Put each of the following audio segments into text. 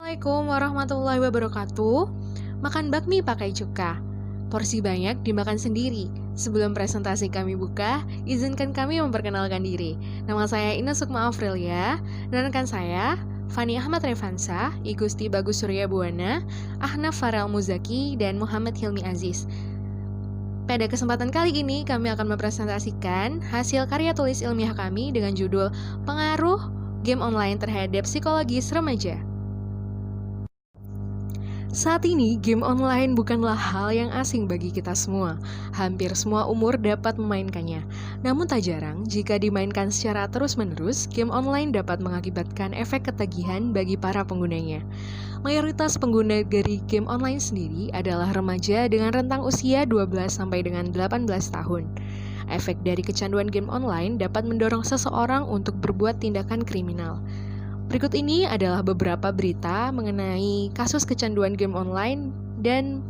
Assalamualaikum warahmatullahi wabarakatuh. Makan bakmi pakai cuka. Porsi banyak dimakan sendiri. Sebelum presentasi kami buka, izinkan kami memperkenalkan diri. Nama saya Ina Sukma Afrilia, dan rekan saya Fani Ahmad Revansa, Igusti Bagus Surya Buwana, Ahnaf Farel Muzaki, dan Muhammad Hilmi Aziz. Pada kesempatan kali ini, kami akan mempresentasikan hasil karya tulis ilmiah kami dengan judul Pengaruh Game Online Terhadap Psikologis Remaja. Saat ini, game online bukanlah hal yang asing bagi kita semua. Hampir semua umur dapat memainkannya. Namun tak jarang, jika dimainkan secara terus-menerus, game online dapat mengakibatkan efek ketagihan bagi para penggunanya. Mayoritas pengguna dari game online sendiri adalah remaja dengan rentang usia 12 sampai dengan 18 tahun. Efek dari kecanduan game online dapat mendorong seseorang untuk berbuat tindakan kriminal. Berikut ini adalah beberapa berita mengenai kasus kecanduan game online dan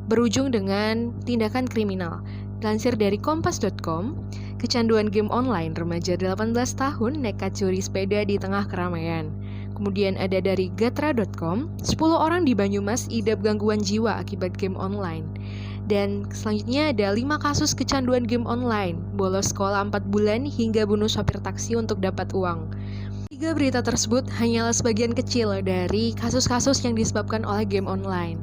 berujung dengan tindakan kriminal. Dilansir dari kompas.com, kecanduan game online remaja 18 tahun nekat curi sepeda di tengah keramaian. Kemudian ada dari gatra.com, 10 orang di Banyumas idap gangguan jiwa akibat game online. Dan selanjutnya ada 5 kasus kecanduan game online, bolos sekolah 4 bulan hingga bunuh sopir taksi untuk dapat uang. 3 berita tersebut hanyalah sebagian kecil dari kasus-kasus yang disebabkan oleh game online.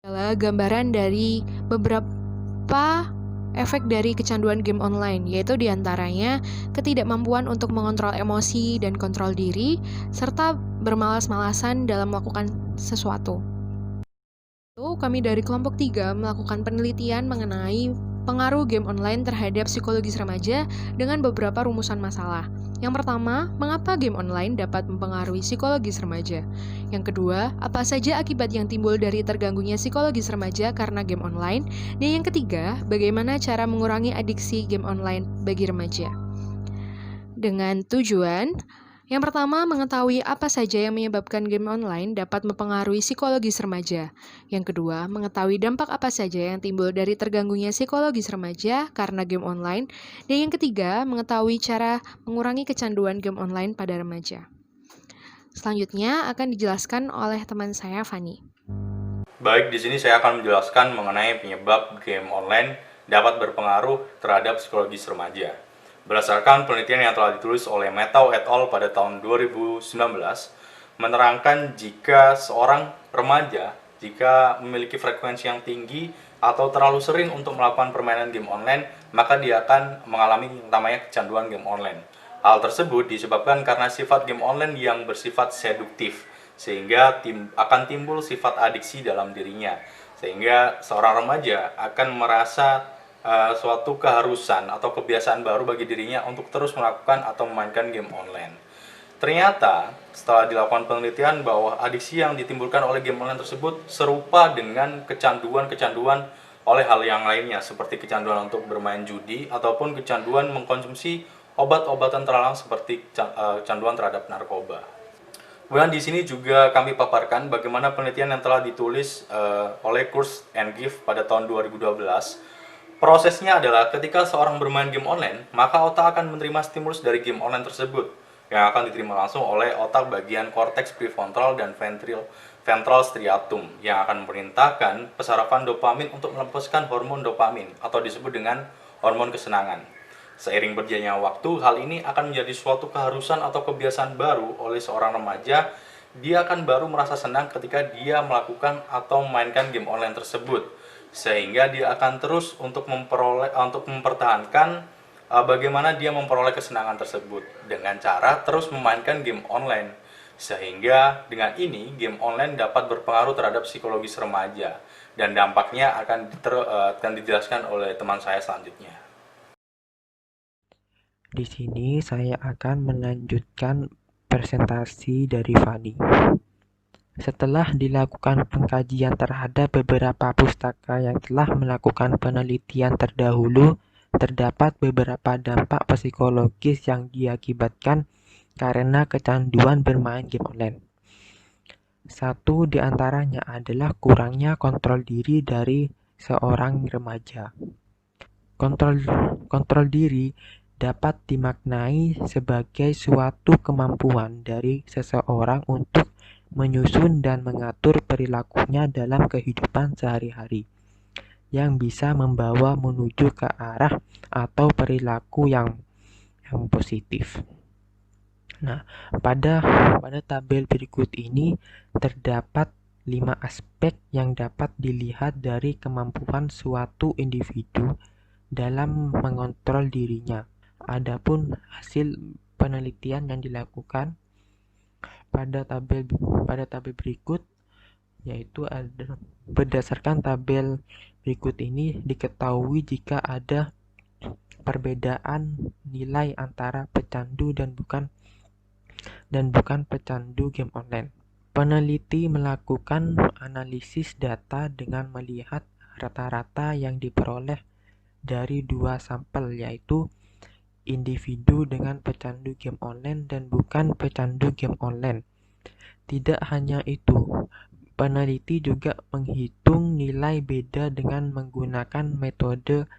Adalah gambaran dari beberapa efek dari kecanduan game online, yaitu diantaranya ketidakmampuan untuk mengontrol emosi dan kontrol diri, serta bermalas-malasan dalam melakukan sesuatu. Kami dari kelompok 3 melakukan penelitian mengenai pengaruh game online terhadap psikologis remaja dengan beberapa rumusan masalah. Yang pertama, mengapa game online dapat mempengaruhi psikologis remaja? Yang kedua, apa saja akibat yang timbul dari terganggunya psikologis remaja karena game online? Dan yang ketiga, bagaimana cara mengurangi adiksi game online bagi remaja? Dengan tujuan, yang pertama, mengetahui apa saja yang menyebabkan game online dapat mempengaruhi psikologis remaja. Yang kedua, mengetahui dampak apa saja yang timbul dari terganggunya psikologis remaja karena game online. Dan yang ketiga, mengetahui cara mengurangi kecanduan game online pada remaja. Selanjutnya akan dijelaskan oleh teman saya, Fani. Baik, di sini saya akan menjelaskan mengenai penyebab game online dapat berpengaruh terhadap psikologis remaja. Berdasarkan penelitian yang telah ditulis oleh Metau et al. Pada tahun 2019, menerangkan jika seorang remaja jika memiliki frekuensi yang tinggi atau terlalu sering untuk melakukan permainan game online, maka dia akan mengalami yang namanya kecanduan game online. Hal tersebut disebabkan karena sifat game online yang bersifat seduktif, sehingga akan timbul sifat adiksi dalam dirinya, sehingga seorang remaja akan merasa suatu keharusan atau kebiasaan baru bagi dirinya untuk terus melakukan atau memainkan game online. Ternyata setelah dilakukan penelitian bahwa adiksi yang ditimbulkan oleh game online tersebut serupa dengan kecanduan-kecanduan oleh hal yang lainnya, seperti kecanduan untuk bermain judi ataupun kecanduan mengkonsumsi obat-obatan terlarang seperti kecanduan terhadap narkoba. Kemudian di sini juga kami paparkan bagaimana penelitian yang telah ditulis oleh Kurz and Gift pada tahun 2012. Prosesnya adalah ketika seorang bermain game online, maka otak akan menerima stimulus dari game online tersebut yang akan diterima langsung oleh otak bagian korteks prefrontal dan ventral striatum yang akan memerintahkan pesarapan dopamin untuk melepaskan hormon dopamin atau disebut dengan hormon kesenangan. Seiring berjalannya waktu, hal ini akan menjadi suatu keharusan atau kebiasaan baru oleh seorang remaja. Dia akan baru merasa senang ketika dia melakukan atau memainkan game online tersebut, sehingga dia akan terus untuk mempertahankan bagaimana dia memperoleh kesenangan tersebut dengan cara terus memainkan game online. Sehingga dengan ini game online dapat berpengaruh terhadap psikologis remaja, dan dampaknya akan dijelaskan oleh teman saya selanjutnya. Di sini saya akan melanjutkan presentasi dari Fani. Setelah dilakukan pengkajian terhadap beberapa pustaka yang telah melakukan penelitian terdahulu, terdapat beberapa dampak psikologis yang diakibatkan karena kecanduan bermain game online. Satu di antaranya adalah kurangnya kontrol diri dari seorang remaja. Kontrol diri dapat dimaknai sebagai suatu kemampuan dari seseorang untuk menyusun dan mengatur perilakunya dalam kehidupan sehari-hari, yang bisa membawa menuju ke arah atau perilaku yang positif. Nah, pada tabel berikut ini terdapat 5 aspek yang dapat dilihat dari kemampuan suatu individu dalam mengontrol dirinya. Adapun hasil penelitian yang dilakukan pada tabel berikut, yaitu berdasarkan tabel berikut ini diketahui jika ada perbedaan nilai antara pecandu dan bukan pecandu game online. Peneliti melakukan analisis data dengan melihat rata-rata yang diperoleh dari 2 sampel, yaitu individu dengan pecandu game online dan bukan pecandu game online. Tidak hanya itu, peneliti juga menghitung nilai beda dengan menggunakan metode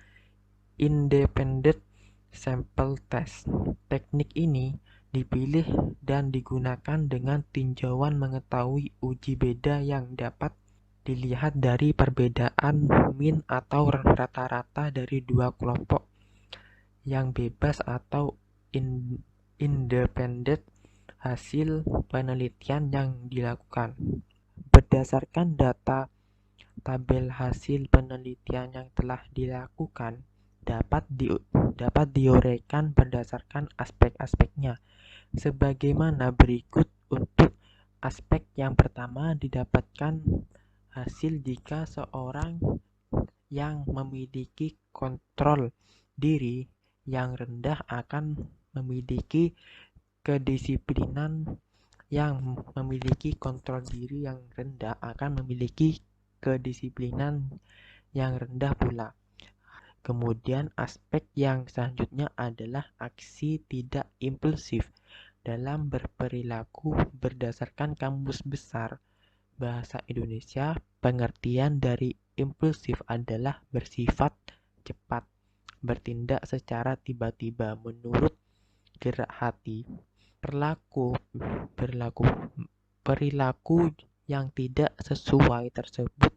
independent sample test. Teknik ini dipilih dan digunakan dengan tinjauan mengetahui uji beda yang dapat dilihat dari perbedaan min atau rata-rata dari dua kelompok yang bebas atau independen hasil penelitian yang dilakukan. Berdasarkan data tabel hasil penelitian yang telah dilakukan, dapat diuraikan berdasarkan aspek-aspeknya sebagaimana berikut. Untuk aspek yang pertama, didapatkan hasil jika seorang yang memiliki kontrol diri yang rendah akan memiliki kedisiplinan yang memiliki kontrol diri yang rendah akan memiliki kedisiplinan yang rendah pula. Kemudian aspek yang selanjutnya adalah aksi tidak impulsif dalam berperilaku. Berdasarkan Kamus Besar Bahasa Indonesia, pengertian dari impulsif adalah bersifat cepat, bertindak secara tiba-tiba menurut gerak hati. Perilaku yang tidak sesuai tersebut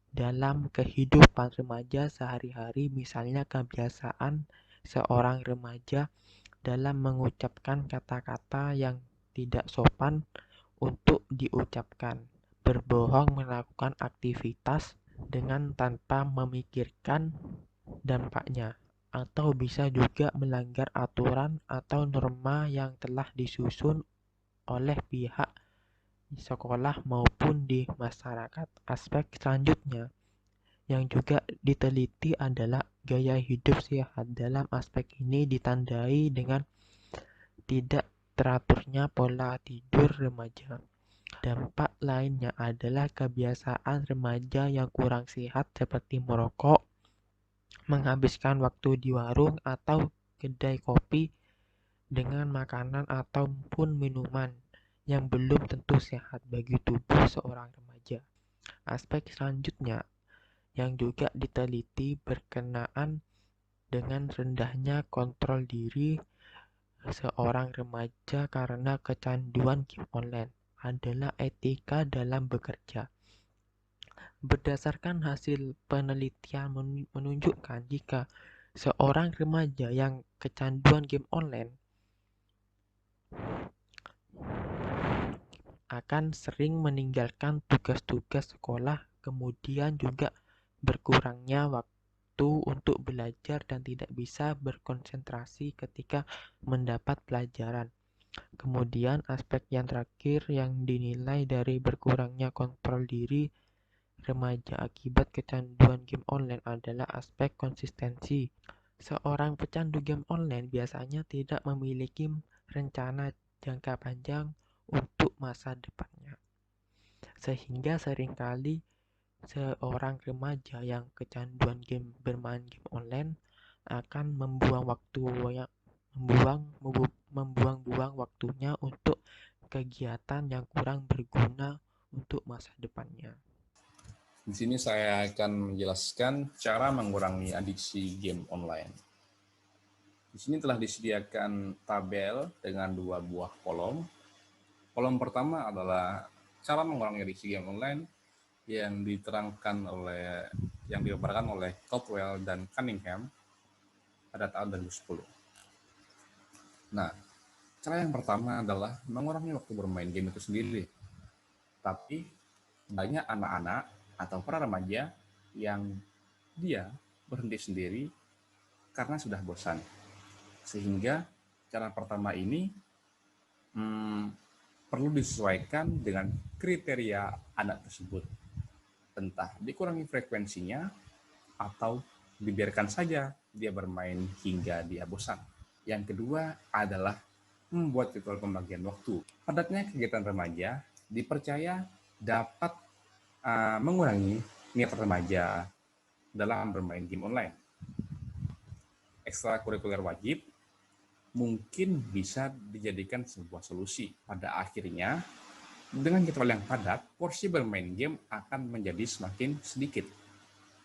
dalam kehidupan remaja sehari-hari, misalnya kebiasaan seorang remaja dalam mengucapkan kata-kata yang tidak sopan untuk diucapkan, berbohong, melakukan aktivitas dengan tanpa memikirkan dampaknya, atau bisa juga melanggar aturan atau norma yang telah disusun oleh pihak sekolah maupun di masyarakat. Aspek selanjutnya yang juga diteliti adalah gaya hidup sehat. Dalam aspek ini ditandai dengan tidak teraturnya pola tidur remaja. Dampak lainnya adalah kebiasaan remaja yang kurang sehat seperti merokok, menghabiskan waktu di warung atau kedai kopi dengan makanan ataupun minuman yang belum tentu sehat bagi tubuh seorang remaja. Aspek selanjutnya yang juga diteliti berkenaan dengan rendahnya kontrol diri seorang remaja karena kecanduan game online adalah etika dalam bekerja. Berdasarkan hasil penelitian menunjukkan jika seorang remaja yang kecanduan game online akan sering meninggalkan tugas-tugas sekolah, kemudian juga berkurangnya waktu untuk belajar dan tidak bisa berkonsentrasi ketika mendapat pelajaran. Kemudian aspek yang terakhir yang dinilai dari berkurangnya kontrol diri remaja akibat kecanduan game online adalah aspek konsistensi. Seorang pecandu game online biasanya tidak memiliki rencana jangka panjang untuk masa depannya, sehingga seringkali seorang remaja yang kecanduan bermain game online akan membuang-buang waktunya untuk kegiatan yang kurang berguna untuk masa depannya. Di sini saya akan menjelaskan cara mengurangi adiksi game online. Di sini telah disediakan tabel dengan 2 buah kolom. Kolom pertama adalah cara mengurangi adiksi game online yang dipaparkan oleh Caldwell dan Cunningham pada tahun 2010. Nah, cara yang pertama adalah mengurangi waktu bermain game itu sendiri. Tapi banyak anak-anak atau para remaja yang dia berhenti sendiri karena sudah bosan. Sehingga cara pertama ini perlu disesuaikan dengan kriteria anak tersebut. Entah dikurangi frekuensinya atau dibiarkan saja dia bermain hingga dia bosan. Yang kedua adalah membuat jadwal pembagian waktu. Padatnya kegiatan remaja dipercaya dapat mengurangi niat remaja dalam bermain game online. Ekstrakurikuler wajib mungkin bisa dijadikan sebuah solusi. Pada akhirnya, dengan jadwal yang padat, porsi bermain game akan menjadi semakin sedikit.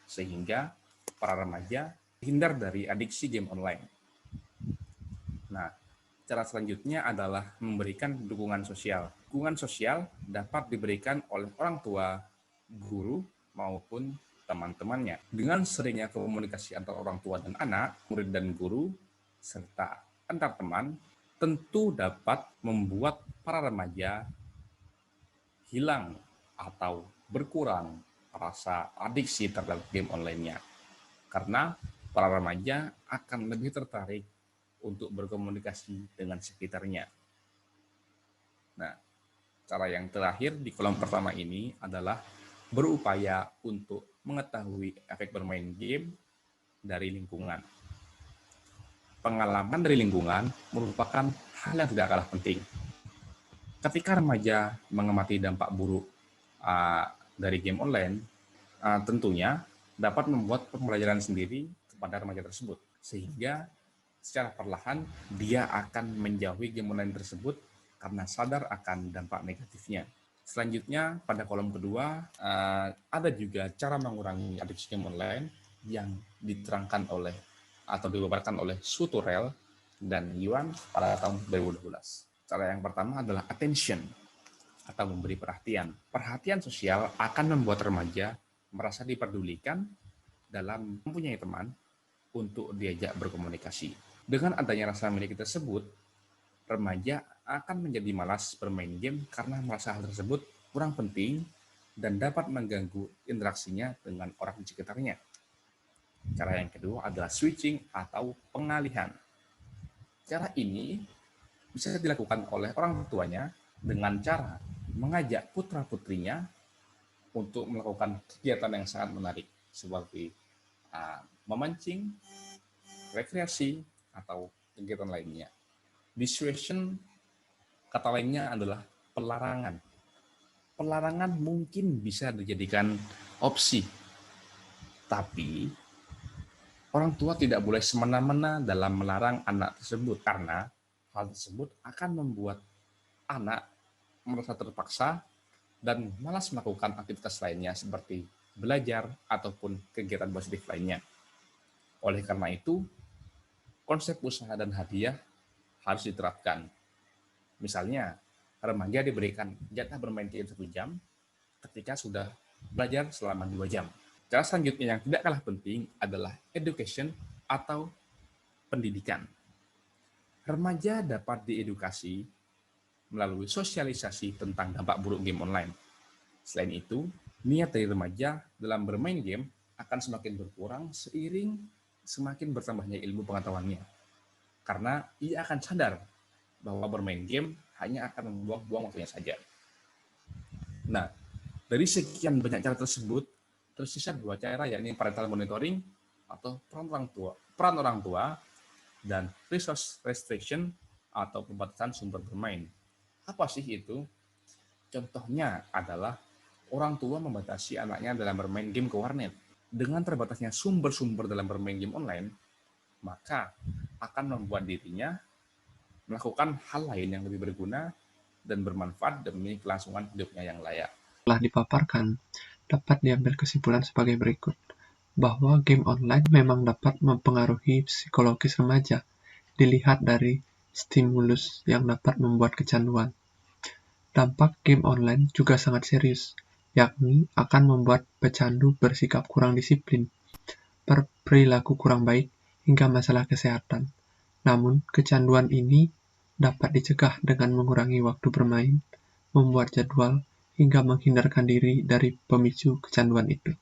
Sehingga para remaja hindar dari adiksi game online. Nah, cara selanjutnya adalah memberikan dukungan sosial. Dukungan sosial dapat diberikan oleh orang tua, guru, maupun teman-temannya. Dengan seringnya komunikasi antara orang tua dan anak, murid dan guru, serta antar teman, tentu dapat membuat para remaja hilang atau berkurang rasa adiksi terhadap game online-nya. Karena para remaja akan lebih tertarik untuk berkomunikasi dengan sekitarnya. Nah, cara yang terakhir di kolom pertama ini adalah berupaya untuk mengetahui efek bermain game dari lingkungan. Pengalaman dari lingkungan merupakan hal yang tidak kalah penting. Ketika remaja mengamati dampak buruk dari game online, tentunya dapat membuat pembelajaran sendiri kepada remaja tersebut. Sehingga secara perlahan dia akan menjauhi game online tersebut karena sadar akan dampak negatifnya. Selanjutnya pada kolom kedua ada juga cara mengurangi adiksi game online yang diterangkan atau dipaparkan oleh Suturel dan Yuan pada tahun 2012. Cara yang pertama adalah attention atau memberi perhatian. Perhatian sosial akan membuat remaja merasa diperdulikan dalam mempunyai teman untuk diajak berkomunikasi. Dengan adanya rasa memiliki tersebut, remaja akan menjadi malas bermain game karena merasa hal tersebut kurang penting dan dapat mengganggu interaksinya dengan orang di sekitarnya. Cara yang kedua adalah switching atau pengalihan. Cara ini bisa dilakukan oleh orang tuanya dengan cara mengajak putra-putrinya untuk melakukan kegiatan yang sangat menarik seperti memancing, rekreasi, atau kegiatan lainnya. Dissuasion, kata lainnya adalah pelarangan. Pelarangan mungkin bisa dijadikan opsi, tapi orang tua tidak boleh semena-mena dalam melarang anak tersebut karena hal tersebut akan membuat anak merasa terpaksa dan malas melakukan aktivitas lainnya seperti belajar ataupun kegiatan positif lainnya. Oleh karena itu, konsep usaha dan hadiah harus diterapkan. Misalnya, remaja diberikan jatah bermain game 1 jam ketika sudah belajar selama 2 jam. Cara selanjutnya yang tidak kalah penting adalah education atau pendidikan. Remaja dapat diedukasi melalui sosialisasi tentang dampak buruk game online. Selain itu, niat dari remaja dalam bermain game akan semakin berkurang seiring semakin bertambahnya ilmu pengetahuannya. Karena ia akan sadar bahwa bermain game hanya akan membuang-buang waktunya saja. Nah, dari sekian banyak cara tersebut, tersisa 2 cara, yakni parental monitoring atau peran orang tua dan resource restriction atau pembatasan sumber bermain. Apa sih itu? Contohnya adalah orang tua membatasi anaknya dalam bermain game ke warnet. Dengan terbatasnya sumber-sumber dalam bermain game online, maka akan membuat dirinya melakukan hal lain yang lebih berguna dan bermanfaat demi kelangsungan hidupnya yang layak. Telah dipaparkan, dapat diambil kesimpulan sebagai berikut, bahwa game online memang dapat mempengaruhi psikologis remaja, dilihat dari stimulus yang dapat membuat kecanduan. Dampak game online juga sangat serius, yakni akan membuat pecandu bersikap kurang disiplin, berperilaku kurang baik, hingga masalah kesehatan. Namun, kecanduan ini dapat dicegah dengan mengurangi waktu bermain, membuat jadwal, hingga menghindarkan diri dari pemicu kecanduan itu.